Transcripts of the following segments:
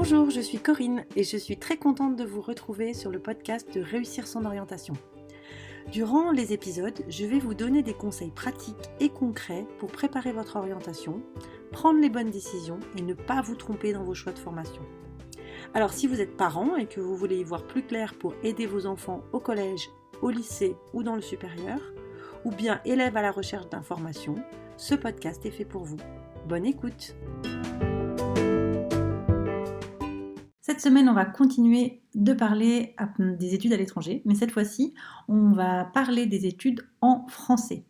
Bonjour, je suis Corinne et je suis très contente de vous retrouver sur le podcast de Réussir son orientation. Durant les épisodes, je vais vous donner des conseils pratiques et concrets pour préparer votre orientation, prendre les bonnes décisions et ne pas vous tromper dans vos choix de formation. Alors si vous êtes parent et que vous voulez y voir plus clair pour aider vos enfants au collège, au lycée ou dans le supérieur, ou bien élève à la recherche d'informations, ce podcast est fait pour vous. Bonne écoute! Cette semaine, on va continuer de parler des études à l'étranger, mais cette fois-ci, on va parler des études en français.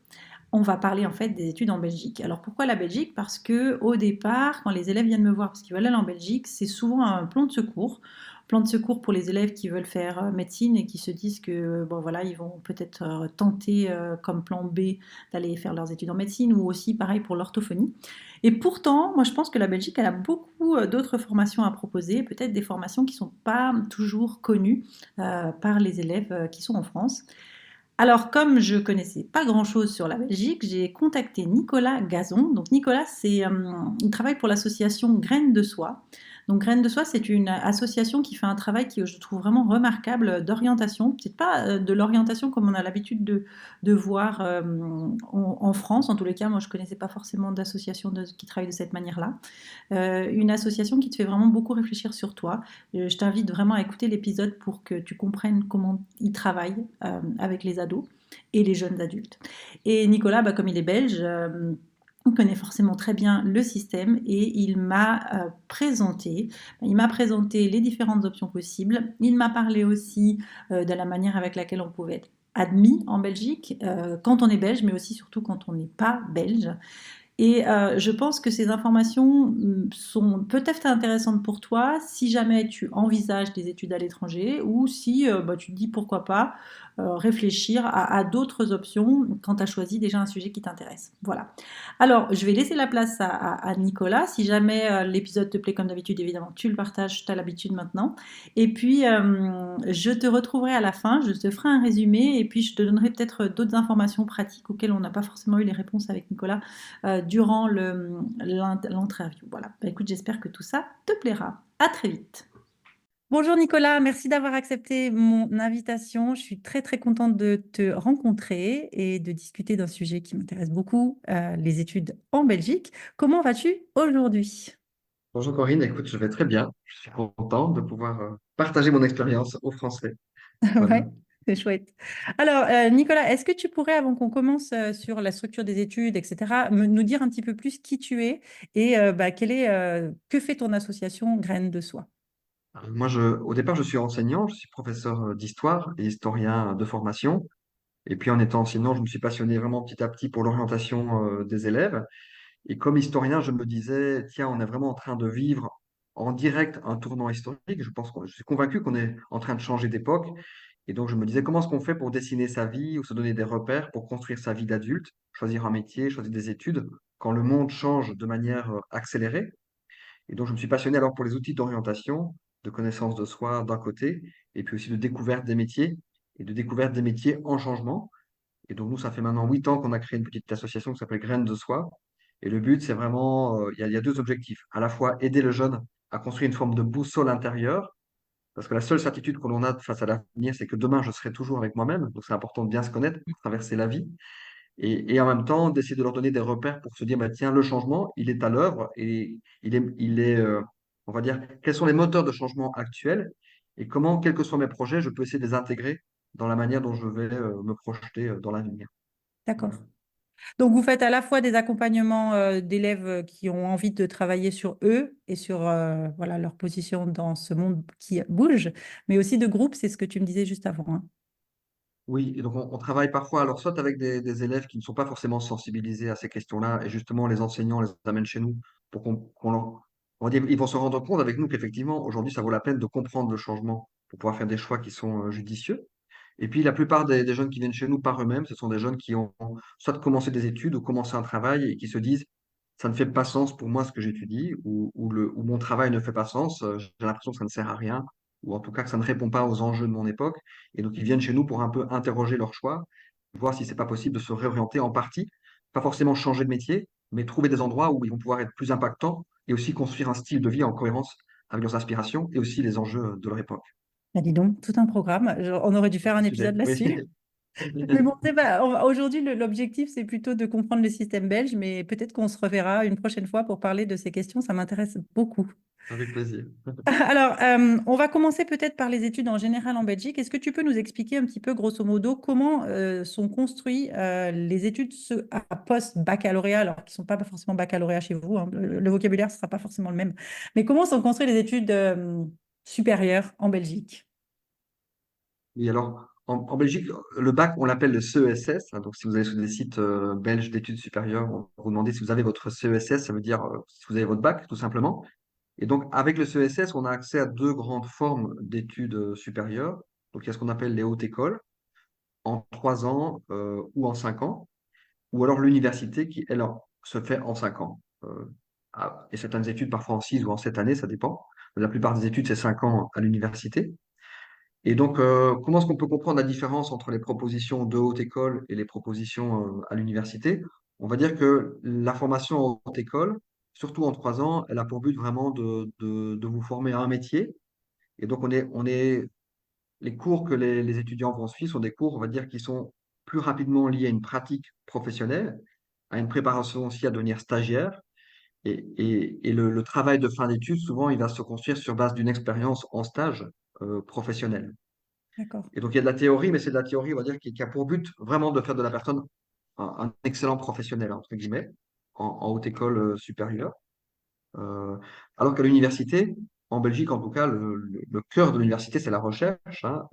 On va parler en fait des études en Belgique. Alors pourquoi la Belgique? Parce que au départ, quand les élèves viennent me voir parce qu'ils veulent aller en Belgique, c'est souvent un plan de secours. Plan de secours pour les élèves qui veulent faire médecine et qui se disent que bon voilà, ils vont peut-être tenter comme plan B d'aller faire leurs études en médecine ou aussi pareil pour l'orthophonie. Et pourtant, moi je pense que la Belgique elle a beaucoup d'autres formations à proposer, peut-être des formations qui ne sont pas toujours connues par les élèves qui sont en France. Alors, comme je connaissais pas grand-chose sur la Belgique, j'ai contacté Nicolas Gazon. Donc, Nicolas, il travaille pour l'association Graines de Soie. Donc, Graines de Soie, c'est une association qui fait un travail qui je trouve vraiment remarquable d'orientation. C'est pas de l'orientation comme on a l'habitude de voir en France. En tous les cas, moi, je connaissais pas forcément d'association qui travaille de cette manière-là. Une association qui te fait vraiment beaucoup réfléchir sur toi. Je t'invite vraiment à écouter l'épisode pour que tu comprennes comment ils travaillent avec les ados et les jeunes adultes. Et Nicolas, comme il est belge, il connaît forcément très bien le système et il m'a présenté les différentes options possibles. Il m'a parlé aussi de la manière avec laquelle on pouvait être admis en Belgique quand on est belge, mais aussi surtout quand on n'est pas belge. Et je pense que ces informations sont peut-être intéressantes pour toi si jamais tu envisages des études à l'étranger ou si tu te dis pourquoi pas réfléchir à d'autres options quand tu as choisi déjà un sujet qui t'intéresse. Voilà. Alors, je vais laisser la place à Nicolas. Si jamais l'épisode te plaît comme d'habitude, évidemment, tu le partages, tu as l'habitude maintenant. Et puis, je te retrouverai à la fin, je te ferai un résumé et puis je te donnerai peut-être d'autres informations pratiques auxquelles on n'a pas forcément eu les réponses avec Nicolas durant l'interview. Voilà. Écoute, j'espère que tout ça te plaira. À très vite. Bonjour Nicolas, merci d'avoir accepté mon invitation. Je suis très très contente de te rencontrer et de discuter d'un sujet qui m'intéresse beaucoup, les études en Belgique. Comment vas-tu aujourd'hui? Bonjour Corinne, écoute, je vais très bien. Je suis content de pouvoir partager mon expérience aux Français. Voilà. Ouais, c'est chouette. Alors, Nicolas, est-ce que tu pourrais, avant qu'on commence sur la structure des études, etc., nous dire un petit peu plus qui tu es et que fait ton association Graines de Soie? Moi, au départ, je suis enseignant, je suis professeur d'histoire et historien de formation. Et puis, en étant enseignant, je me suis passionné vraiment petit à petit pour l'orientation des élèves. Et comme historien, je me disais, tiens, on est vraiment en train de vivre en direct un tournant historique. Je suis convaincu qu'on est en train de changer d'époque. Et donc, je me disais, comment est-ce qu'on fait pour dessiner sa vie ou se donner des repères pour construire sa vie d'adulte, choisir un métier, choisir des études, quand le monde change de manière accélérée. Et donc, je me suis passionné alors pour les outils d'orientation, de connaissance de soi d'un côté, et puis aussi de découverte des métiers, et de découverte des métiers en changement. Et donc, nous, ça fait maintenant 8 ans qu'on a créé une petite association qui s'appelle Graines de Soi. Et le but, c'est vraiment, il y a deux objectifs. À la fois aider le jeune à construire une forme de boussole intérieure, parce que la seule certitude que l'on a face à l'avenir, c'est que demain, je serai toujours avec moi-même. Donc, c'est important de bien se connaître pour traverser la vie. Et en même temps, d'essayer de leur donner des repères pour se dire, bah, tiens, le changement, il est à l'œuvre et on va dire, quels sont les moteurs de changement actuels et comment, quels que soient mes projets, je peux essayer de les intégrer dans la manière dont je vais me projeter dans l'avenir. D'accord. Voilà. Donc, vous faites à la fois des accompagnements d'élèves qui ont envie de travailler sur eux et sur voilà, leur position dans ce monde qui bouge, mais aussi de groupes, c'est ce que tu me disais juste avant, hein. Oui, et donc on travaille parfois, alors soit avec des élèves qui ne sont pas forcément sensibilisés à ces questions-là, et justement les enseignants les amènent chez nous pour on va dire, ils vont se rendre compte avec nous qu'effectivement, aujourd'hui, ça vaut la peine de comprendre le changement pour pouvoir faire des choix qui sont judicieux. Et puis la plupart des jeunes qui viennent chez nous par eux-mêmes, ce sont des jeunes qui ont soit commencé des études ou commencé un travail et qui se disent, ça ne fait pas sens pour moi ce que j'étudie, ou mon travail ne fait pas sens, j'ai l'impression que ça ne sert à rien, ou en tout cas que ça ne répond pas aux enjeux de mon époque. Et donc, ils viennent chez nous pour un peu interroger leur choix, voir si c'est pas possible de se réorienter en partie, pas forcément changer de métier, mais trouver des endroits où ils vont pouvoir être plus impactants et aussi construire un style de vie en cohérence avec leurs aspirations et aussi les enjeux de leur époque. Bah, dis donc, tout un programme. On aurait dû faire un Sujet, épisode oui. là-dessus. Mais bon, c'est pas- aujourd'hui, l'objectif, c'est plutôt de comprendre le système belge, mais peut-être qu'on se reverra une prochaine fois pour parler de ces questions. Ça m'intéresse beaucoup. Avec plaisir. Alors, on va commencer peut-être par les études en général en Belgique. Est-ce que tu peux nous expliquer un petit peu, grosso modo, comment sont construites les études à post-baccalauréat, alors qui ne sont pas forcément baccalauréat chez vous, hein, le vocabulaire ne sera pas forcément le même, mais comment sont construites les études supérieures en Belgique? Oui, alors, en Belgique, le bac, on l'appelle le CESS, hein. Donc, si vous allez sur des sites belges d'études supérieures, on va vous demander si vous avez votre CESS, ça veut dire si vous avez votre bac, tout simplement. Et donc, avec le CESS, on a accès à deux grandes formes d'études supérieures. Donc, il y a ce qu'on appelle les hautes écoles, en 3 ans ou en 5 ans, ou alors l'université qui, elle, se fait en 5 ans. Et certaines études, parfois en 6 ou en 7 années, ça dépend. La plupart des études, c'est 5 ans à l'université. Et donc, comment est-ce qu'on peut comprendre la différence entre les propositions de haute école et les propositions à l'université? On va dire que la formation en haute école, surtout en 3 ans, elle a pour but vraiment de vous former à un métier. Et donc, les cours que les étudiants vont suivre sont des cours, on va dire, qui sont plus rapidement liés à une pratique professionnelle, à une préparation aussi à devenir stagiaire. Et le travail de fin d'études, souvent, il va se construire sur base d'une expérience en stage professionnel. D'accord, Et donc, il y a de la théorie, mais c'est de la théorie, on va dire, qui a pour but vraiment de faire de la personne un excellent professionnel, entre guillemets, en haute école supérieure. Euh, alors qu'à l'université, en Belgique en tout cas, le cœur de l'université, c'est la recherche, hein,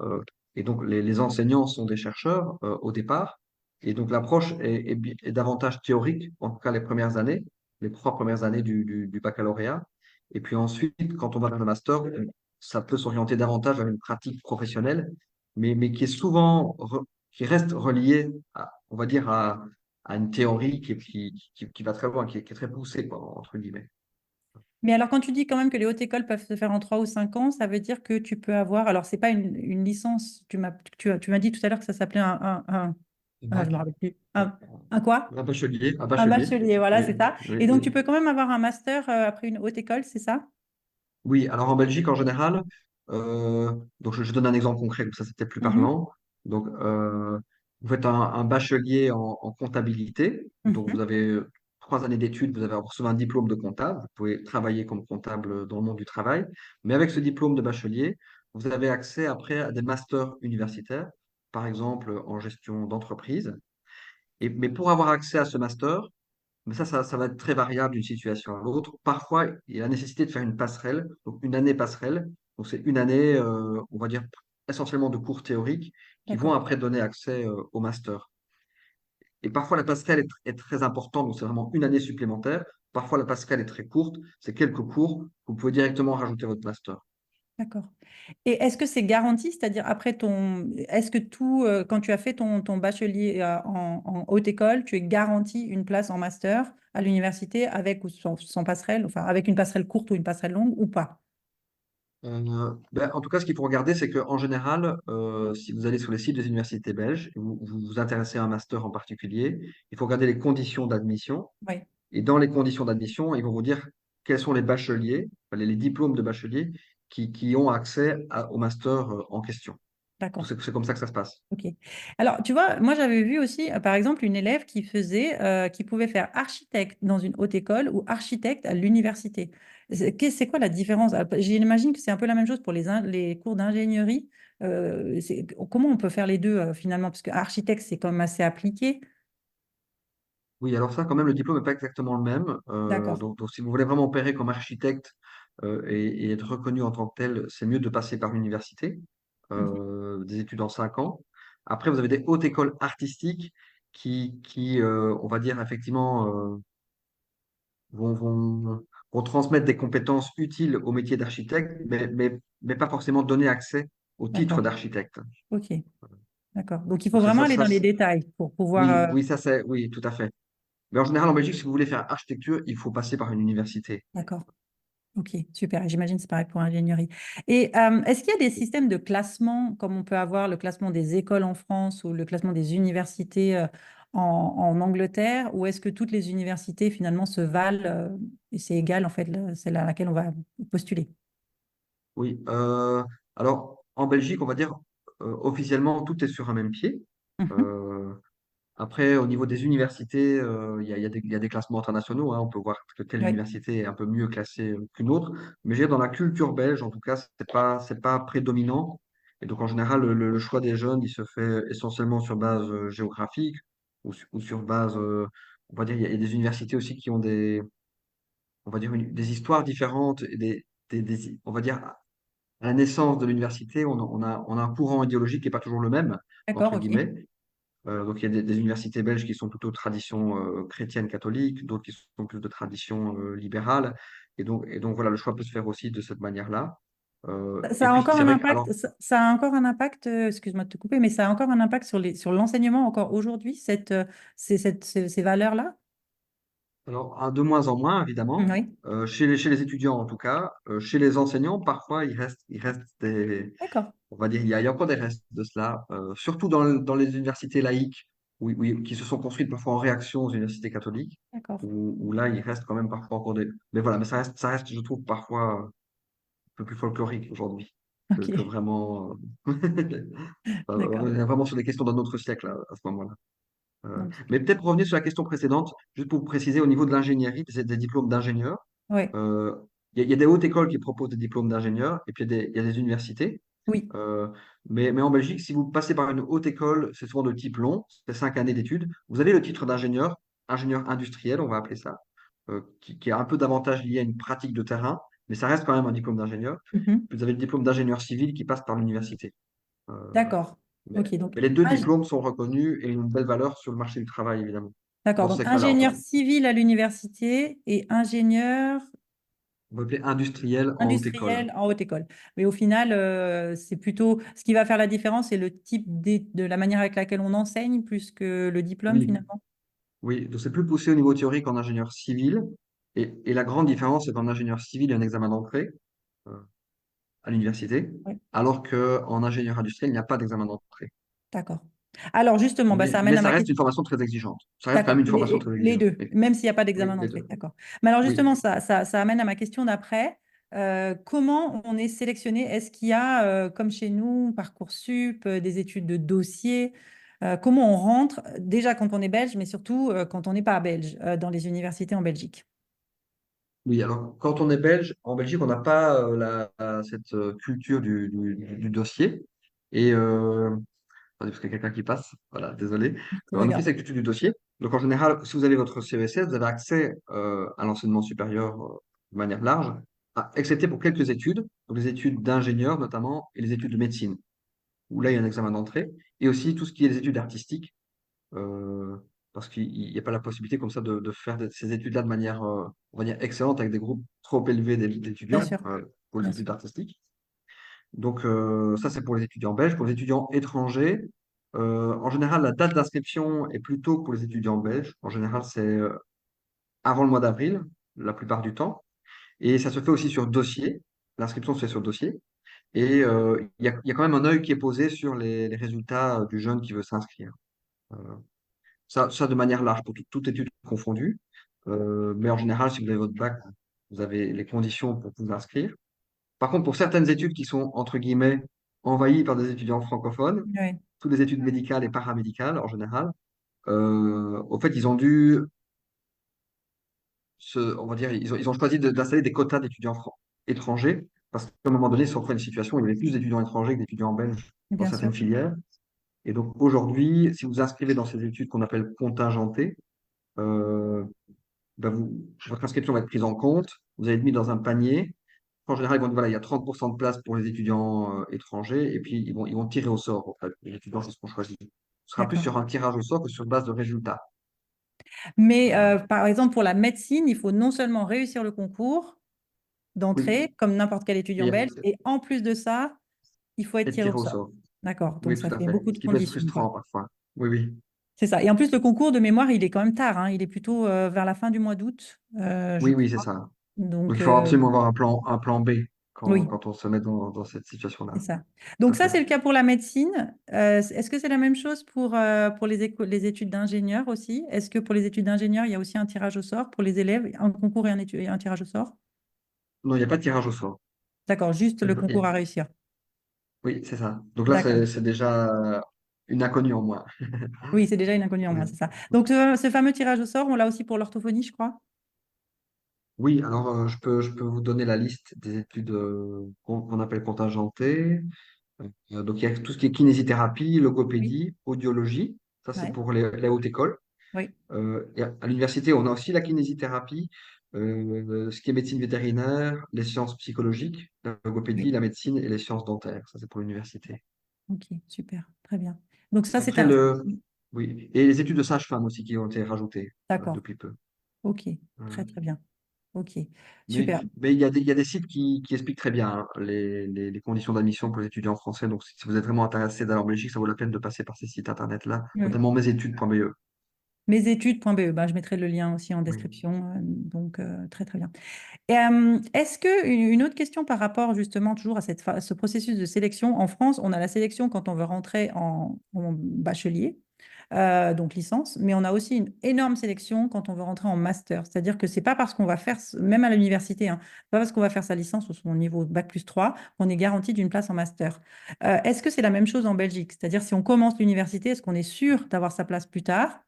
et donc, les enseignants sont des chercheurs au départ. Et donc, l'approche est davantage théorique, en tout cas les premières années, les 3 premières années du baccalauréat. Et puis ensuite, quand on va vers le master, ça peut s'orienter davantage vers une pratique professionnelle, mais qui est souvent, qui reste reliée, on va dire, à une théorie qui va très loin, qui est très poussée, quoi, entre guillemets. mais alors, quand tu dis quand même que les hautes écoles peuvent se faire en 3 ou 5 ans, ça veut dire que tu peux avoir. Alors, c'est pas une licence. Tu m'as dit tout à l'heure que ça s'appelait je me rappelle plus. Un quoi? Un bachelier, un Un bachelier. bachelier, voilà, Oui, c'est ça. oui, Et donc, tu oui. peux quand même avoir un master après une haute école, c'est ça? Oui, alors en Belgique, en général, donc je donne un exemple concret, comme ça c'était plus Mhm, parlant. Donc, vous faites un bachelier en comptabilité. Donc, mhm. vous avez 3 années d'études, vous avez reçu un diplôme de comptable. Vous pouvez travailler comme comptable dans le monde du travail. Mais avec ce diplôme de bachelier, vous avez accès après à des masters universitaires, par exemple en gestion d'entreprise. Mais pour avoir accès à ce master, mais ça va être très variable d'une situation à l'autre. Parfois, il y a la nécessité de faire une passerelle, donc une année passerelle. Donc, c'est une année, on va dire, essentiellement de cours théoriques qui vont D'accord, après donner accès au master. Et parfois, la passerelle est très importante, donc c'est vraiment une année supplémentaire. Parfois, la passerelle est très courte, c'est quelques cours. Vous pouvez directement rajouter votre master. d'accord. Et est-ce que c'est garanti, c'est-à-dire est-ce que quand tu as fait ton bachelier en haute école, tu es garanti une place en master à l'université avec ou sans passerelle, enfin avec une passerelle courte ou une passerelle longue ou pas? En tout cas, ce qu'il faut regarder, c'est qu'en général, si vous allez sur les sites des universités belges, et vous vous intéressez à un master en particulier, il faut regarder les conditions d'admission. Oui, Et dans les conditions d'admission, ils vont vous dire quels sont les bacheliers, enfin, les diplômes de bacheliers qui ont accès au master en question. Donc, d'accord. c'est comme ça que ça se passe. Ok. Alors, tu vois, moi j'avais vu aussi, par exemple, une élève qui pouvait faire architecte dans une haute école ou architecte à l'université. C'est quoi la différence? J'imagine que c'est un peu la même chose pour les cours d'ingénierie. Comment on peut faire les deux finalement? Parce que architecte, c'est quand même assez appliqué. Oui, alors ça, quand même, le diplôme n'est pas exactement le même. D'accord. Donc, si vous voulez vraiment opérer comme architecte et être reconnu en tant que tel, c'est mieux de passer par l'université, Mhm. des études en 5 ans. Après, vous avez des hautes écoles artistiques on va dire, effectivement, vont, vont, vont transmettre des compétences utiles au métier d'architecte, mais pas forcément donner accès au titre D'accord. d'architecte. Ok. D'accord. Donc, il faut Donc vraiment aller dans les détails pour pouvoir. oui, oui, oui, tout à fait. Mais en général, en Belgique, si vous voulez faire architecture, il faut passer par une université. D'accord. Ok, super. J'imagine que c'est pareil pour l'ingénierie. Et est-ce qu'il y a des systèmes de classement, comme on peut avoir le classement des écoles en France ou le classement des universités en Angleterre, ou est-ce que toutes les universités finalement se valent et c'est égal en fait celle à laquelle on va postuler? Oui. Alors, en Belgique, on va dire, officiellement, tout est sur un même pied. Mhm. Euh, Après, au niveau des universités, il y a des classements internationaux, hein. On peut voir que telle Oui, université est un peu mieux classée qu'une autre. Mais je veux dire, dans la culture belge, en tout cas, c'est pas prédominant. Et donc, en général, le choix des jeunes, il se fait essentiellement sur base géographique ou sur base, on va dire, il y a des universités aussi qui ont on va dire, des histoires différentes et on va dire, à la naissance de l'université, on a un courant idéologique qui n'est pas toujours le même, d'accord, entre ok. guillemets. Donc, il y a des universités belges qui sont plutôt tradition chrétienne catholique, d'autres qui sont plus de tradition libérale. Et donc, voilà, le choix peut se faire aussi de cette manière-là. Et Ça a puis, encore c'est un vrai que, impact, alors, ça a encore un impact, excuse-moi de te couper, mais ça a encore un impact sur l'enseignement encore aujourd'hui, ces valeurs-là? de moins en moins, évidemment, Oui, chez les étudiants en tout cas, chez les enseignants, parfois, il reste d'accord, on va dire, il y a encore des restes de cela, surtout dans les universités laïques, qui se sont construites parfois en réaction aux universités catholiques, d'accord, où là, il reste quand même parfois encore des. Mais voilà, mais je trouve, parfois un peu plus folklorique aujourd'hui que ok, vraiment. d'accord. On est vraiment sur des questions d'un autre siècle à ce moment-là. Donc, c'est Mais clair. peut-être pour revenir sur la question précédente, juste pour vous préciser, au niveau de l'ingénierie, des diplômes d'ingénieur, Ouais, euh, il y a des hautes écoles qui proposent des diplômes d'ingénieur, et puis il y a des universités. oui, Euh, mais en Belgique, si vous passez par une haute école, c'est souvent de type long, c'est 5 années d'études. Vous avez le titre d'ingénieur, ingénieur industriel, on va appeler ça, qui a un peu d'avantage lié à une pratique de terrain, mais ça reste quand même un diplôme d'ingénieur. mhm, Vous avez le diplôme d'ingénieur civil qui passe par l'université. Euh, d'accord. mais, Ok, donc, mais les deux diplômes sont reconnus et ont une belle valeur sur le marché du travail, évidemment, d'accord. dans ce Donc, secteur-là en tout ingénieur cas. civil à l'université et ingénieur On va appeler industriel en haute école. industriel en haute école. Mais au final, c'est plutôt ce qui va faire la différence, c'est le type de la manière avec laquelle on enseigne plus que le diplôme Oui, finalement. oui, donc c'est plus poussé au niveau théorique en ingénieur civil. Et la grande différence, c'est qu'en ingénieur civil, il y a un examen d'entrée euh, à l'université, Oui, alors qu'en ingénieur industriel, il n'y a pas d'examen d'entrée. d'accord. Alors justement, bah, ça Mais amène à ça ma reste question. une formation très exigeante. Ça reste quand même D'accord, une formation très les exigeante. deux, Oui, même s'il n'y a pas oui, d'examen les d'entrée. deux. D'accord. Mais alors Oui. justement, ça amène à ma question d'après. Comment on est sélectionné? Est-ce qu'il y a, comme chez nous, Parcoursup, des études de dossier? Comment on rentre, déjà quand on est belge, mais surtout quand on n'est pas belge, dans les universités en Belgique? Oui, alors quand on est belge, en Belgique, on n'a pas cette culture du dossier. Et attendez, parce qu'il y a quelqu'un qui passe. Voilà, désolé. C'est On pas n'a plus grave. cette culture du dossier. Donc en général, si vous avez votre CESS, vous avez accès à l'enseignement supérieur de manière large, excepté pour quelques études, donc les études d'ingénieur notamment, et les études de médecine, où là, il y a un examen d'entrée, et aussi tout ce qui est les études artistiques, euh, parce qu'il n'y a pas la possibilité comme ça de faire ces études-là de manière, on va dire, excellente avec des groupes trop élevés Bien d'étudiants sûr, pour les bien études sûr. artistiques. Donc ça, c'est pour les étudiants belges. Pour les étudiants étrangers, en général, la date d'inscription est plus tôt que pour les étudiants belges. En général, c'est avant le mois d'avril, la plupart du temps. Et ça se fait aussi sur dossier. L'inscription se fait sur dossier. Et il y a quand même un œil qui est posé sur les résultats du jeune qui veut s'inscrire. Euh, ça, de manière large, pour toute étude confondue. Mais en général, si vous avez votre bac, vous avez les conditions pour vous inscrire. Par contre, pour certaines études qui sont, entre guillemets, envahies par des étudiants francophones, Oui, toutes les études médicales et paramédicales en général, au fait, ils ont dû on va dire, ils ont choisi d'installer des quotas d'étudiants étrangers, parce qu'à un moment donné, ils se sont retrouvés une situation où il y avait plus d'étudiants étrangers que d'étudiants belges dans bien sûr. certaines filières. Et donc aujourd'hui, si vous inscrivez dans ces études qu'on appelle contingentées, euh, ben votre inscription va être prise en compte, vous allez être mis dans un panier. En général, ils vont dire, voilà, il y a 30% de place pour les étudiants étrangers, et puis ils vont tirer au sort, en fait, les étudiants qui seront choisis. Ce sera plus D'accord. sur un tirage au sort que sur base de résultats. Mais Euh, par exemple, pour la médecine, il faut non seulement réussir le concours oui, d'entrée, comme n'importe quel étudiant et belge, et en plus de ça, il faut être être tiré tiré au au sort. sort. D'accord. Donc, Oui, ça tout à fait fait. beaucoup Ce de qui peut être conditions, quoi. frustrant parfois. Oui, oui. C'est ça. Et en plus, le concours de mémoire, il est quand même tard, hein. Il est plutôt vers la fin du mois d'août, je Oui, oui, c'est crois. ça. Donc Donc, il faut absolument avoir un plan B oui, quand on se met dans cette c'est situation-là. ça. Tout Donc, à ça, fait. c'est le cas pour la médecine. Est-ce que c'est la même chose pour les études d'ingénieur aussi? Est-ce que pour les études d'ingénieur, il y a aussi un tirage au sort pour les élèves, un concours et un tirage au sort? Non, il n'y a pas de tirage au sort. D'accord, juste le concours à réussir. Oui, c'est ça. Donc là, D'accord. c'est déjà une inconnue en moins. Oui, c'est déjà une inconnue en Ouais. moins, c'est ça. Donc, ce fameux tirage au sort, on l'a aussi pour l'orthophonie, je crois. Oui, alors je peux vous donner la liste des études qu'on appelle contingentées. Donc il y a tout ce qui est kinésithérapie, Oui, logopédie, audiologie. Ça, c'est ouais, pour les hautes écoles. oui, Et à l'université, on a aussi la kinésithérapie, ce qui est médecine vétérinaire, les sciences psychologiques, la logopédie, oui. la médecine et les sciences dentaires. Ça, c'est pour l'université. Ok, super, très bien. Donc ça, c'est Après, un... oui, et les études de sage-femme aussi qui ont été rajoutées D'accord, depuis peu. ok, Euh, très très bien. Ok, Mais, super. mais il y a des sites qui expliquent très bien hein, les conditions d'admission pour les étudiants français. Donc, si vous êtes vraiment intéressé d'aller en Belgique, ça vaut la peine de passer par ces sites internet-là, Oui. notamment mesétudes.be. Mesétudes.be, ben, je mettrai le lien aussi en Oui. description. Donc, très très bien. Et, est-ce que une autre question par rapport justement toujours à ce processus de sélection en France, on a la sélection quand on veut rentrer en bachelier, donc licence, mais on a aussi une énorme sélection quand on veut rentrer en master. C'est-à-dire que c'est pas parce qu'on va faire, même à l'université, hein, pas parce qu'on va faire sa licence ou son niveau bac+3, qu'on est garanti d'une place en master. Est-ce que c'est la même chose en Belgique? C'est-à-dire si on commence l'université, est-ce qu'on est sûr d'avoir sa place plus tard,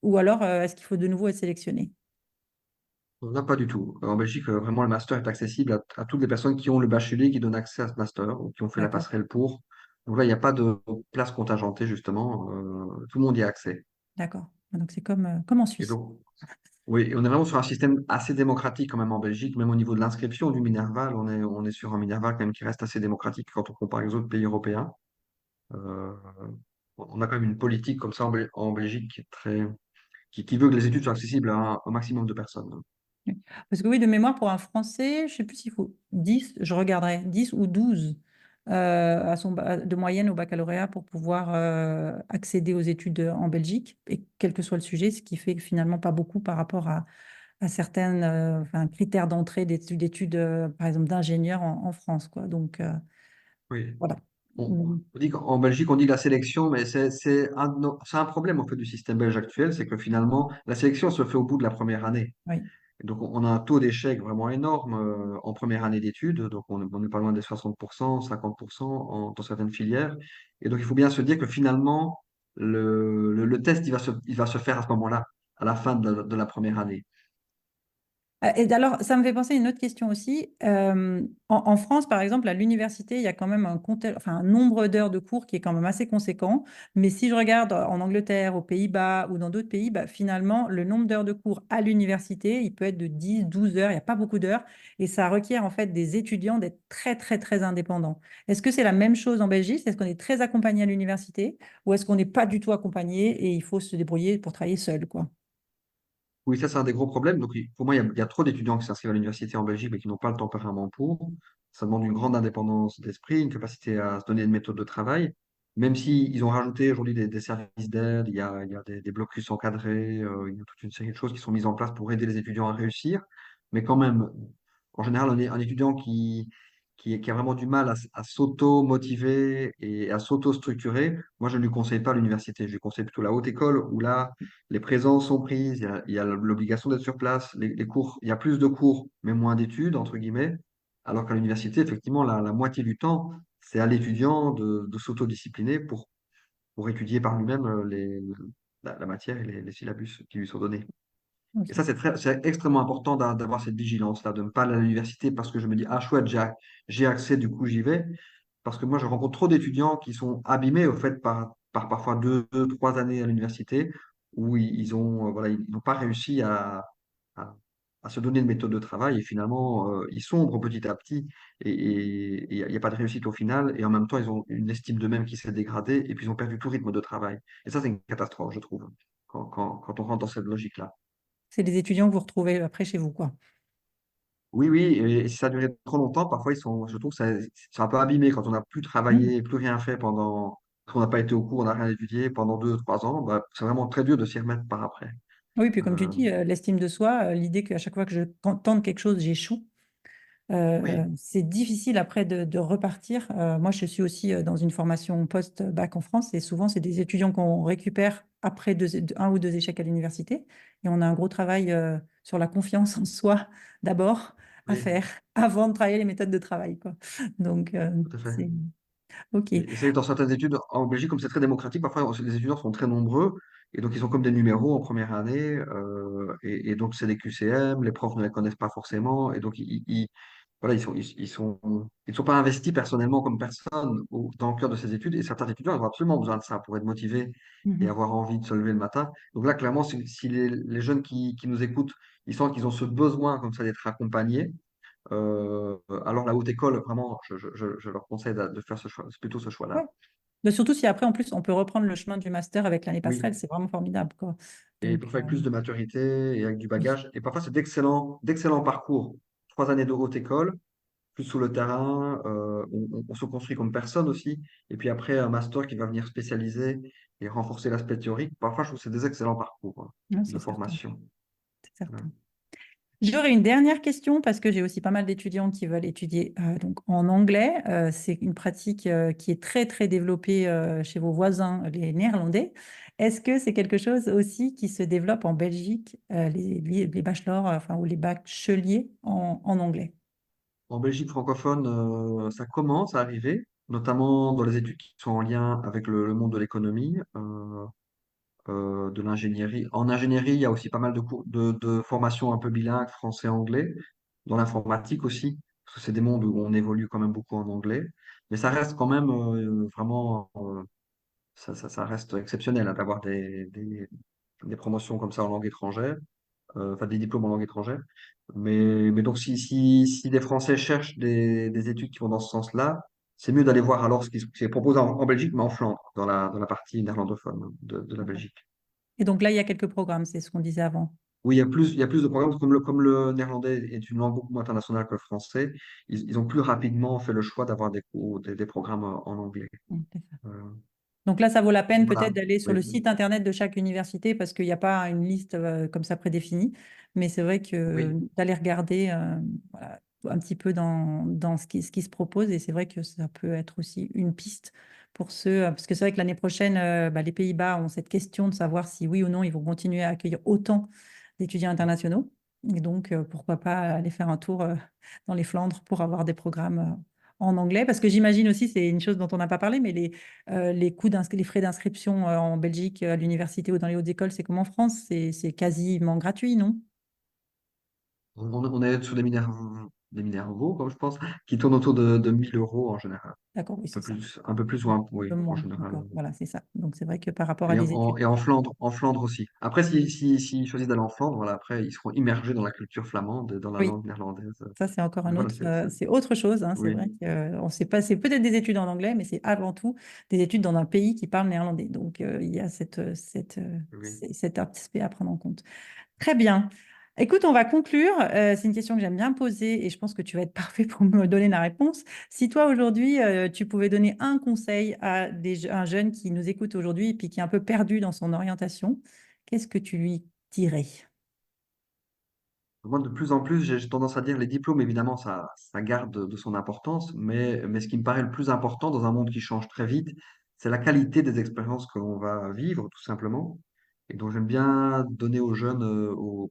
ou alors est-ce qu'il faut de nouveau être sélectionné? Non, pas du tout. En Belgique, vraiment, le master est accessible à toutes les personnes qui ont le bachelier qui donne accès à ce master ou qui ont fait la D'accord, passerelle pour. Donc là, il n'y a pas de place contingentée, justement. Tout le monde y a accès. d'accord. Donc c'est comme en Et Suisse. donc, oui, on est vraiment sur un système assez démocratique quand même en Belgique, même au niveau de l'inscription du Minerval, on est sur un Minerval quand même qui reste assez démocratique quand on compare avec les autres pays européens. Euh, on a quand même une politique comme ça en Belgique qui est qui veut que les études soient accessibles à un maximum de personnes. Oui. Parce que oui, de mémoire, pour un Français, je ne sais plus s'il faut 10, je regarderai, 10 ou 12 de moyenne au baccalauréat pour pouvoir accéder aux études en Belgique, et quel que soit le sujet, ce qui fait que finalement pas beaucoup par rapport à certains enfin, critères d'entrée d'études, par exemple, d'ingénieur en France, quoi. Donc, Oui. voilà. On Mm. dit qu'en Belgique, on dit la sélection, mais c'est un problème en fait du système belge actuel, c'est que finalement, la sélection se fait au bout de la première année. Oui. Et donc, on a un taux d'échec vraiment énorme en première année d'études. Donc, on n'est pas loin des 60%, 50% dans certaines filières. Et donc, il faut bien se dire que finalement, le test, il va se faire à ce moment-là, à la fin de la première année. Et alors, ça me fait penser à une autre question aussi. En France, par exemple, à l'université, il y a quand même enfin, un nombre d'heures de cours qui est quand même assez conséquent. Mais si je regarde en Angleterre, aux Pays-Bas ou dans d'autres pays, bah, finalement, le nombre d'heures de cours à l'université, il peut être de 10, 12 heures. Il n'y a pas beaucoup d'heures. Et ça requiert en fait des étudiants d'être très, très, très indépendants. Est-ce que c'est la même chose en Belgique? Est-ce qu'on est très accompagné à l'université ou est-ce qu'on n'est pas du tout accompagné et il faut se débrouiller pour travailler seul, quoi? Oui, ça, c'est un des gros problèmes. Donc, pour moi, il y a trop d'étudiants qui s'inscrivent à l'université en Belgique, mais qui n'ont pas le tempérament pour. Ça demande une grande indépendance d'esprit, une capacité à se donner une méthode de travail. Même si ils ont rajouté aujourd'hui des services d'aide, il y a des blocus encadrés, il y a toute une série de choses qui sont mises en place pour aider les étudiants à réussir. Mais quand même, en général, un étudiant qui a vraiment du mal à s'auto-motiver et à s'auto-structurer, moi, je ne lui conseille pas l'université. Je lui conseille plutôt la haute école où là, les présences sont prises, il y a l'obligation d'être sur place, les cours, il y a plus de cours, mais moins d'études, entre guillemets, alors qu'à l'université, effectivement, la moitié du temps, c'est à l'étudiant de s'autodiscipliner pour étudier par lui-même la matière et les syllabus qui lui sont donnés. Et ça, Ok. c'est extrêmement important d'avoir cette vigilance-là, de ne pas aller à l'université parce que je me dis, ah chouette, j'ai accès, du coup j'y vais. Parce que moi, je rencontre trop d'étudiants qui sont abîmés, au fait, par parfois deux, trois années à l'université, où ils ont, voilà, ils n'ont pas réussi à, à se donner une méthode de travail, et finalement, ils sombrent petit à petit, et il n'y a pas de réussite au final, et en même temps, ils ont une estime d'eux-mêmes qui s'est dégradée, et puis ils ont perdu tout rythme de travail. Et ça, c'est une catastrophe, je trouve, quand on rentre dans cette logique-là. C'est des étudiants que vous retrouvez après chez vous, quoi. Oui, oui, et si ça a duré trop longtemps, parfois je trouve que c'est un peu abîmé quand on n'a plus Mm. travaillé, plus rien fait qu'on n'a pas été au cours, on n'a rien étudié pendant 2, 3 ans, bah, c'est vraiment très dur de s'y remettre par après. Oui, puis comme tu Euh, dis, l'estime de soi, l'idée qu'à chaque fois que je tente quelque chose, j'échoue, oui, c'est difficile après de repartir. Moi, je suis aussi dans une formation post-bac en France et souvent, c'est des étudiants qu'on récupère après un ou deux échecs à l'université. Et on a un gros travail sur la confiance en soi d'abord, à Oui, faire avant de travailler les méthodes de travail, quoi. Donc, tout à fait. c'est OK. Et c'est vrai que dans certaines études, en Belgique, comme c'est très démocratique, parfois les étudiants sont très nombreux, et donc ils sont comme des numéros en première année, et donc c'est des QCM, les profs ne les connaissent pas forcément, et donc voilà, ils ne sont pas investis personnellement comme personne dans le cœur de ces études, et certains étudiants ils ont absolument besoin de ça pour être motivés et Mhm. avoir envie de se lever le matin. Donc là, clairement, si les jeunes qui nous écoutent, ils sentent qu'ils ont ce besoin comme ça d'être accompagnés, alors la haute école, vraiment, je leur conseille de faire ce choix, plutôt ce choix-là. Ouais. Mais surtout si après, en plus, on peut reprendre le chemin du master avec l'année Oui, passerelle, c'est vraiment formidable, quoi. et Donc, parfois avec plus de maturité et avec du oui. bagage. Et parfois, c'est d'excellents parcours. 3 années de haute école, plus sous le terrain, on se construit comme personne aussi. Et puis après, un master qui va venir spécialiser et renforcer l'aspect théorique. Parfois, je trouve que c'est des excellents parcours, hein, Non, de c'est certain, formation. c'est Voilà. certain. J'aurais une dernière question parce que j'ai aussi pas mal d'étudiants qui veulent étudier donc en anglais. C'est une pratique qui est très, très développée chez vos voisins, les Néerlandais. Est-ce que c'est quelque chose aussi qui se développe en Belgique, les bachelors, enfin, ou les bacheliers en anglais? En Belgique francophone, ça commence à arriver, notamment dans les études qui sont en lien avec le monde de l'économie. De l'ingénierie. En ingénierie, il y a aussi pas mal de cours de formations un peu bilingues, français-anglais. Dans l'informatique aussi, parce que c'est des mondes où on évolue quand même beaucoup en anglais. Mais ça reste quand même vraiment, ça reste exceptionnel hein, d'avoir des promotions comme ça en langue étrangère, enfin des diplômes en langue étrangère. Mais donc si des Français cherchent des études qui vont dans ce sens-là, c'est mieux d'aller voir alors ce qui est proposé en Belgique, mais en Flandre, dans la partie néerlandophone de la Belgique. Et donc là, il y a quelques programmes, c'est ce qu'on disait avant. Oui, il y a plus de programmes, comme le néerlandais est une langue beaucoup moins internationale que le français, ils ont plus rapidement fait le choix d'avoir des cours, des programmes en anglais. C'est ça. Euh, Donc là, ça vaut la peine voilà. peut-être d'aller sur Oui, le site internet de chaque université parce qu'il n'y a pas une liste comme ça prédéfinie. Mais c'est vrai que oui. d'aller regarder voilà, un petit peu dans ce qui se propose. Et c'est vrai que ça peut être aussi une piste pour ceux. Parce que c'est vrai que l'année prochaine, les Pays-Bas ont cette question de savoir si oui ou non ils vont continuer à accueillir autant d'étudiants internationaux. Et donc, pourquoi pas aller faire un tour dans les Flandres pour avoir des programmes en anglais. Parce que j'imagine aussi, c'est une chose dont on n'a pas parlé, mais les frais d'inscription en Belgique à l'université ou dans les hautes écoles, c'est comme en France, c'est quasiment gratuit, non? On est sur des minéraux, comme je pense, qui tournent autour de 1000 € en général. D'accord, oui, c'est ça. Un peu plus ou Un oui, peu en moins général. encore. Voilà, c'est ça. Donc c'est vrai que par rapport à Et des études. en Flandre aussi. Après, s'ils choisissent d'aller en Flandre, voilà, après, ils seront immergés dans la culture flamande et dans la Oui, langue néerlandaise. ça c'est encore un Voilà, autre, c'est autre chose, hein. C'est oui, vrai qu'on sait pas, c'est peut-être des études en anglais, mais c'est avant tout des études dans un pays qui parle néerlandais. Donc il y a oui. cet aspect à prendre en compte. Très bien. Écoute, on va conclure. C'est une question que j'aime bien poser et je pense que tu vas être parfait pour me donner la réponse. Si toi, aujourd'hui, tu pouvais donner un conseil à un jeune qui nous écoute aujourd'hui et puis qui est un peu perdu dans son orientation, qu'est-ce que tu lui dirais? Moi, de plus en plus, j'ai tendance à dire les diplômes, évidemment, ça garde de son importance, mais ce qui me paraît le plus important dans un monde qui change très vite, c'est la qualité des expériences que l'on va vivre, tout simplement. Et donc, j'aime bien donner aux jeunes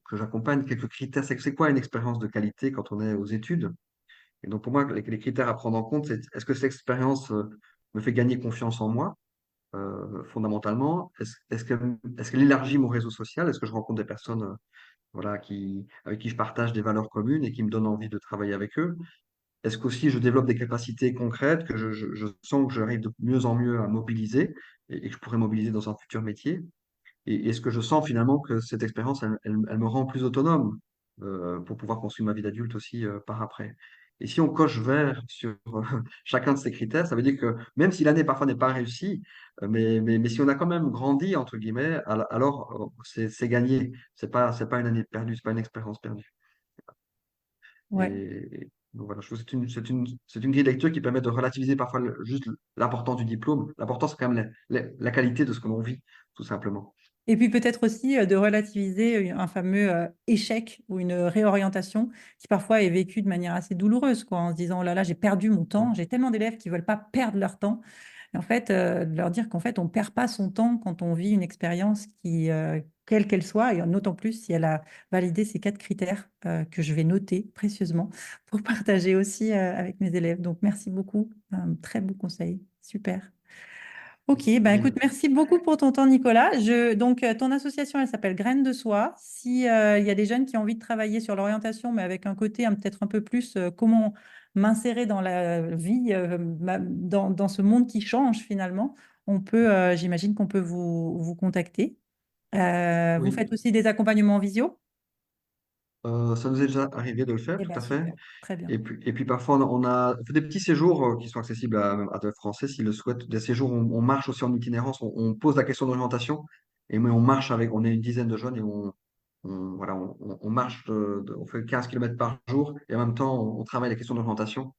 que j'accompagne quelques critères. C'est quoi une expérience de qualité quand on est aux études? Et donc, pour moi, les critères à prendre en compte, c'est est-ce que cette expérience me fait gagner confiance en moi, fondamentalement? Est-ce qu'elle élargit mon réseau social? Est-ce que je rencontre des personnes voilà, avec qui je partage des valeurs communes et qui me donnent envie de travailler avec eux? Est-ce qu'aussi je développe des capacités concrètes que je sens que j'arrive de mieux en mieux à mobiliser et que je pourrais mobiliser dans un futur métier? Et est-ce que je sens finalement que cette expérience, elle me rend plus autonome pour pouvoir construire ma vie d'adulte aussi par après? Et si on coche vert sur chacun de ces critères, ça veut dire que même si l'année parfois n'est pas réussie, mais si on a quand même grandi, entre guillemets, alors c'est gagné. C'est pas une année perdue, c'est pas une expérience perdue. Ouais. Et donc voilà, je trouve que c'est une grille de lecture qui permet de relativiser parfois juste l'importance du diplôme. L'important, c'est quand même la qualité de ce que l'on vit, tout simplement. Et puis peut-être aussi de relativiser un fameux échec ou une réorientation qui parfois est vécu de manière assez douloureuse, quoi, en se disant, oh là là, j'ai perdu mon temps, j'ai tellement d'élèves qui ne veulent pas perdre leur temps. Et en fait, de leur dire qu'en fait, on ne perd pas son temps quand on vit une expérience quelle qu'elle soit, et d'autant plus si elle a validé ces 4 critères que je vais noter précieusement pour partager aussi avec mes élèves. Donc, merci beaucoup. Un très beau conseil. Super. Ok, Merci, ben écoute, Corinne. merci beaucoup pour ton temps, Nicolas. Donc, ton association, elle s'appelle Graines de Soie. Si, il y a des jeunes qui ont envie de travailler sur l'orientation, mais avec un côté peut-être un peu plus comment m'insérer dans la vie, dans ce monde qui change finalement, j'imagine qu'on peut vous contacter. Vous Oui. faites aussi des accompagnements en visio? Ça nous est déjà arrivé de le faire, Eh tout bien, à fait. super, très bien. Et puis parfois, on fait des petits séjours qui sont accessibles à des Français s'ils le souhaitent. Des séjours où on marche aussi en itinérance, on pose la question d'orientation, mais on marche on est une dizaine de jeunes et voilà, on marche, on fait 15 km par jour et en même temps, on travaille la question d'orientation,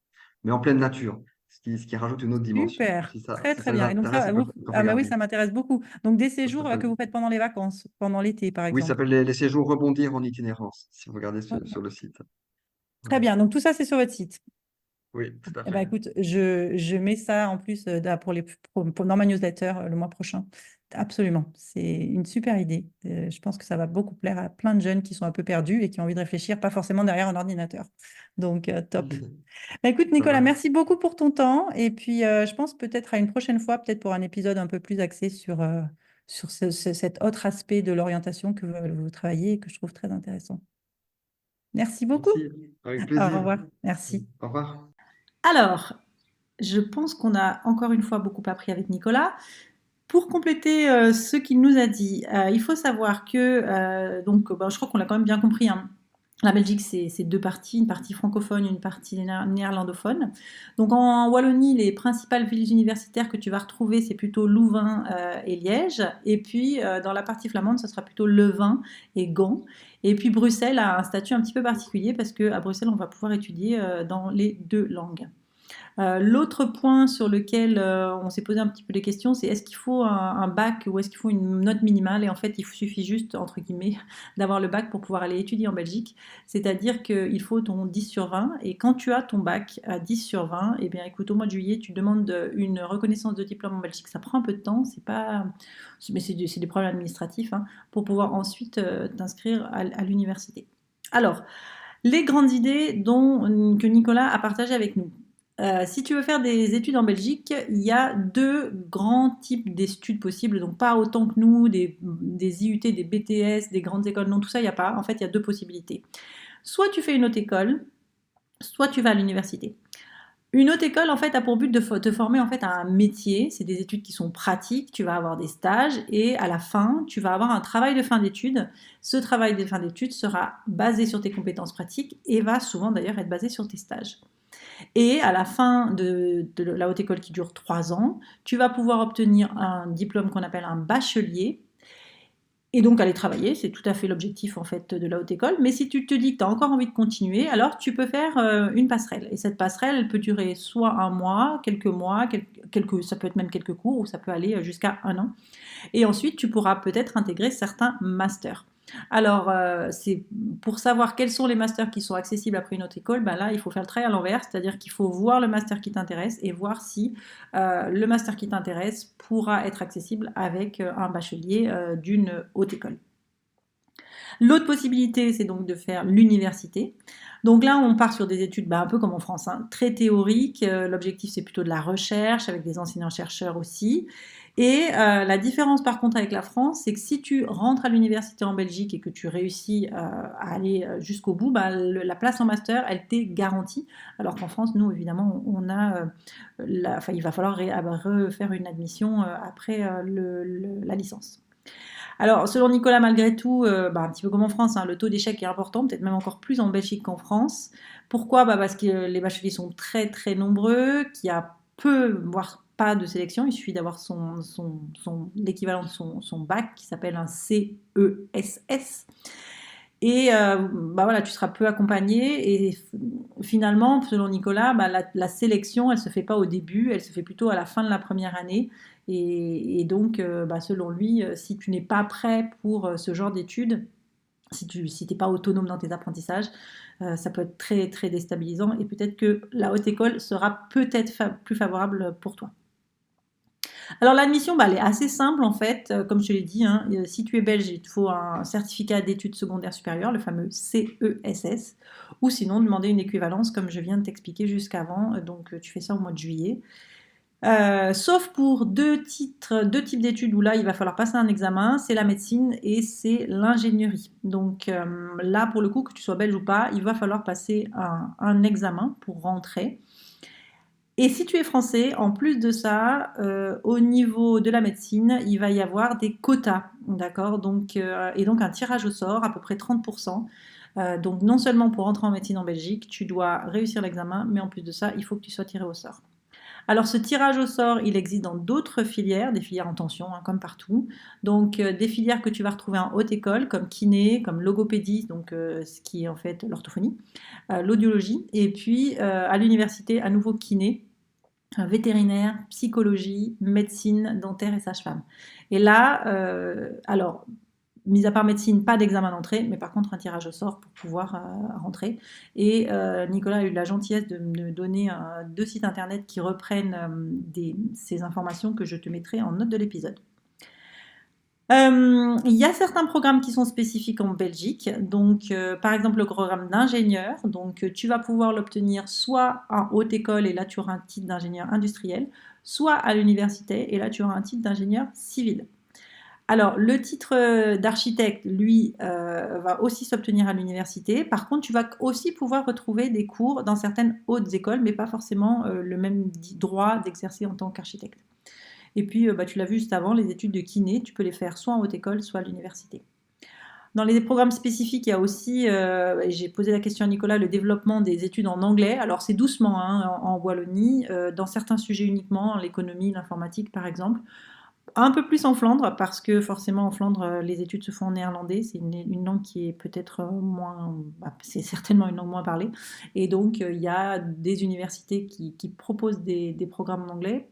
mais en pleine nature, ce qui rajoute une autre dimension. Super, très Si très ça les bien. Et donc intéresse, ça, ils peuvent ah bah oui, regarder. ça m'intéresse beaucoup. Donc des Ça séjours que s'appelle- vous faites pendant les vacances, pendant l'été par Oui, ça exemple. s'appelle les séjours rebondir en itinérance, si vous regardez sur le site. Très Voilà. bien, donc tout ça, c'est sur votre site. Oui, tout à Eh ben, fait. écoute, je mets ça en plus dans ma newsletter le mois prochain. Absolument, c'est une super idée. Je pense que ça va beaucoup plaire à plein de jeunes qui sont un peu perdus et qui ont envie de réfléchir, pas forcément derrière un ordinateur. Donc, top. Ben, écoute, Ça Nicolas, va. merci beaucoup pour ton temps. Et puis, je pense peut-être à une prochaine fois, peut-être pour un épisode un peu plus axé sur cet autre aspect de l'orientation que vous travaillez et que je trouve très intéressant. Merci beaucoup. Merci, avec Au plaisir. revoir. Merci. Au revoir. Alors, je pense qu'on a encore une fois beaucoup appris avec Nicolas. Pour compléter ce qu'il nous a dit, il faut savoir que, je crois qu'on l'a quand même bien compris, hein. La Belgique, c'est deux parties, une partie francophone, une partie néerlandophone. Donc en Wallonie, les principales villes universitaires que tu vas retrouver, c'est plutôt Louvain et Liège. Et puis dans la partie flamande, ce sera plutôt Leuven et Gand. Et puis Bruxelles a un statut un petit peu particulier parce qu'à Bruxelles, on va pouvoir étudier dans les deux langues. L'autre point sur lequel on s'est posé un petit peu les questions, c'est est-ce qu'il faut un bac ou est-ce qu'il faut une note minimale? Et en fait, il suffit juste, entre guillemets, d'avoir le bac pour pouvoir aller étudier en Belgique. C'est-à-dire qu'il faut ton 10 sur 20. Et quand tu as ton bac à 10 sur 20, eh bien, écoute, au mois de juillet, tu demandes une reconnaissance de diplôme en Belgique. Ça prend un peu de temps, mais c'est des problèmes administratifs, hein, pour pouvoir ensuite t'inscrire à l'université. Alors, les grandes idées que Nicolas a partagées avec nous. Si tu veux faire des études en Belgique, il y a deux grands types d'études possibles, donc pas autant que nous, des IUT, des BTS, des grandes écoles, non, tout ça, il n'y a pas. En fait, il y a deux possibilités. Soit tu fais une haute école, soit tu vas à l'université. Une haute école, en fait, a pour but de te former en fait à un métier. C'est des études qui sont pratiques. Tu vas avoir des stages et à la fin, tu vas avoir un travail de fin d'études. Ce travail de fin d'études sera basé sur tes compétences pratiques et va souvent d'ailleurs être basé sur tes stages. Et à la fin de la haute école qui dure 3 ans, tu vas pouvoir obtenir un diplôme qu'on appelle un bachelier et donc aller travailler, c'est tout à fait l'objectif en fait de la haute école. Mais si tu te dis que tu as encore envie de continuer, alors tu peux faire une passerelle. Et cette passerelle, elle peut durer soit un mois, ça peut être même quelques cours, ou ça peut aller jusqu'à un an. Et ensuite, tu pourras peut-être intégrer certains masters. Alors, c'est pour savoir quels sont les masters qui sont accessibles après une autre école, ben là, il faut faire le travail à l'envers, c'est-à-dire qu'il faut voir le master qui t'intéresse et voir si le master qui t'intéresse pourra être accessible avec un bachelier d'une haute école. L'autre possibilité, c'est donc de faire l'université. Donc là, on part sur des études un peu comme en France, hein, très théoriques. L'objectif, c'est plutôt de la recherche, avec des enseignants-chercheurs aussi. Et la différence par contre avec la France, c'est que si tu rentres à l'université en Belgique et que tu réussis à aller jusqu'au bout, la place en master, elle t'est garantie. Alors qu'en France, nous, évidemment, on a, il va falloir refaire une admission après la licence. Alors, selon Nicolas, malgré tout, un petit peu comme en France, hein, le taux d'échec est important, peut-être même encore plus en Belgique qu'en France. Pourquoi? Parce que les bacheliers sont très très nombreux, qu'il y a peu, voire pas de sélection. Il suffit d'avoir l'équivalent de son bac qui s'appelle un CESS. Et voilà, tu seras peu accompagné. Et finalement, selon Nicolas, la sélection, elle se fait pas au début, elle se fait plutôt à la fin de la première année. Et donc, selon lui, si tu n'es pas prêt pour ce genre d'études, si tu n'es pas autonome dans tes apprentissages, ça peut être très très déstabilisant. Et peut-être que la haute école sera peut-être plus favorable pour toi. Alors l'admission, elle est assez simple en fait, comme je te l'ai dit, hein, si tu es belge, il te faut un certificat d'études secondaires supérieures, le fameux CESS, ou sinon demander une équivalence comme je viens de t'expliquer jusqu'avant, donc tu fais ça au mois de juillet. Sauf pour deux types d'études où là il va falloir passer un examen, c'est la médecine et c'est l'ingénierie. Donc là pour le coup, que tu sois belge ou pas, il va falloir passer un examen pour rentrer. Et si tu es français, en plus de ça, au niveau de la médecine, il va y avoir des quotas, d'accord? Donc, et donc un tirage au sort, à peu près 30%. Donc non seulement pour rentrer en médecine en Belgique, tu dois réussir l'examen, mais en plus de ça, il faut que tu sois tiré au sort. Alors ce tirage au sort, il existe dans d'autres filières, des filières en tension, hein, comme partout. Donc des filières que tu vas retrouver en haute école, comme kiné, comme logopédie, donc ce qui est en fait l'orthophonie, l'audiologie, et puis à l'université, à nouveau kiné, vétérinaire, psychologie, médecine, dentaire et sage-femme. Et là, alors, mis à part médecine, pas d'examen d'entrée, mais par contre un tirage au sort pour pouvoir rentrer. Et Nicolas a eu la gentillesse de me donner deux sites internet qui reprennent ces informations que je te mettrai en note de l'épisode. Il y a certains programmes qui sont spécifiques en Belgique, donc par exemple le programme d'ingénieur, donc tu vas pouvoir l'obtenir soit en haute école et là tu auras un titre d'ingénieur industriel, soit à l'université et là tu auras un titre d'ingénieur civil. Alors le titre d'architecte, lui, va aussi s'obtenir à l'université. Par contre, tu vas aussi pouvoir retrouver des cours dans certaines hautes écoles, mais pas forcément le même droit d'exercer en tant qu'architecte. Et puis, tu l'as vu juste avant, les études de kiné, tu peux les faire soit en haute école, soit à l'université. Dans les programmes spécifiques, il y a aussi, et j'ai posé la question à Nicolas, le développement des études en anglais. Alors c'est doucement hein, en Wallonie, dans certains sujets uniquement, l'économie, l'informatique par exemple. Un peu plus en Flandre, parce que forcément en Flandre, les études se font en néerlandais. C'est une langue qui est peut-être moins... c'est certainement une langue moins parlée. Et donc, il y a des universités qui proposent des programmes en anglais.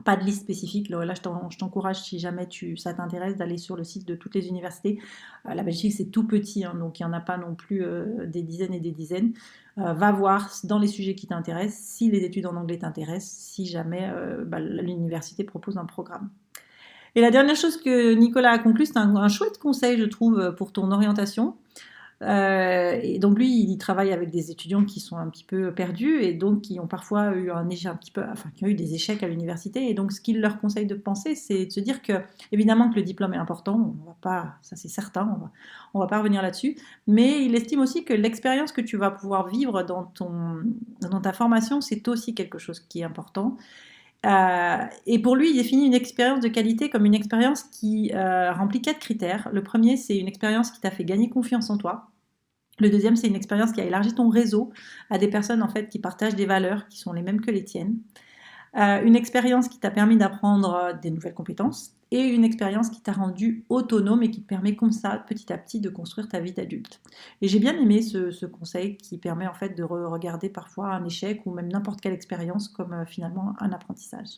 Pas de liste spécifique. Là, je t'encourage, si jamais ça t'intéresse, d'aller sur le site de toutes les universités. La Belgique, c'est tout petit, hein, donc il n'y en a pas non plus des dizaines et des dizaines. Va voir dans les sujets qui t'intéressent, si les études en anglais t'intéressent, si jamais l'université propose un programme. Et la dernière chose que Nicolas a conclu, c'est un chouette conseil, je trouve, pour ton orientation. Et donc lui, il travaille avec des étudiants qui sont un petit peu perdus et donc qui ont parfois eu qui ont eu des échecs à l'université. Et donc ce qu'il leur conseille de penser, c'est de se dire que évidemment que le diplôme est important, on va pas, ça c'est certain, on va pas revenir là-dessus. Mais il estime aussi que l'expérience que tu vas pouvoir vivre dans ta formation, c'est aussi quelque chose qui est important. Et pour lui, il définit une expérience de qualité comme une expérience qui remplit 4 critères. Le premier, c'est une expérience qui t'a fait gagner confiance en toi. Le deuxième, c'est une expérience qui a élargi ton réseau à des personnes en fait qui partagent des valeurs qui sont les mêmes que les tiennes. Une expérience qui t'a permis d'apprendre des nouvelles compétences et une expérience qui t'a rendu autonome et qui te permet comme ça, petit à petit, de construire ta vie d'adulte. Et j'ai bien aimé ce conseil qui permet en fait de regarder parfois un échec ou même n'importe quelle expérience comme finalement un apprentissage.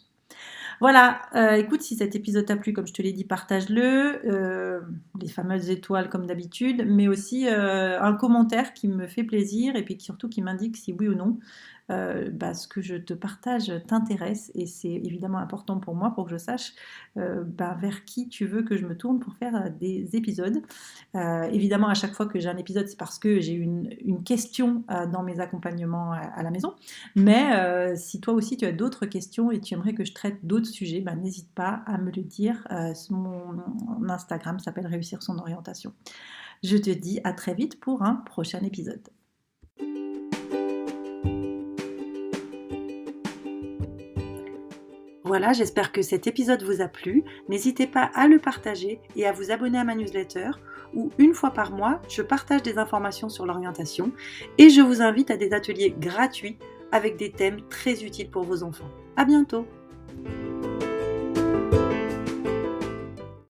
Voilà, écoute, si cet épisode t'a plu, comme je te l'ai dit, partage-le, les fameuses étoiles comme d'habitude, mais aussi un commentaire qui me fait plaisir et puis surtout qui m'indique si oui ou non ce que je te partage t'intéresse et c'est évidemment important pour moi pour que je sache vers qui tu veux que je me tourne pour faire des épisodes. Évidemment, à chaque fois que j'ai un épisode, c'est parce que j'ai une question dans mes accompagnements à la maison. Mais si toi aussi tu as d'autres questions et tu aimerais que je traite d'autres sujets, n'hésite pas à me le dire. Mon Instagram s'appelle Réussir son orientation. Je te dis à très vite pour un prochain épisode. Voilà, j'espère que cet épisode vous a plu. N'hésitez pas à le partager et à vous abonner à ma newsletter où une fois par mois, je partage des informations sur l'orientation et je vous invite à des ateliers gratuits avec des thèmes très utiles pour vos enfants. À bientôt!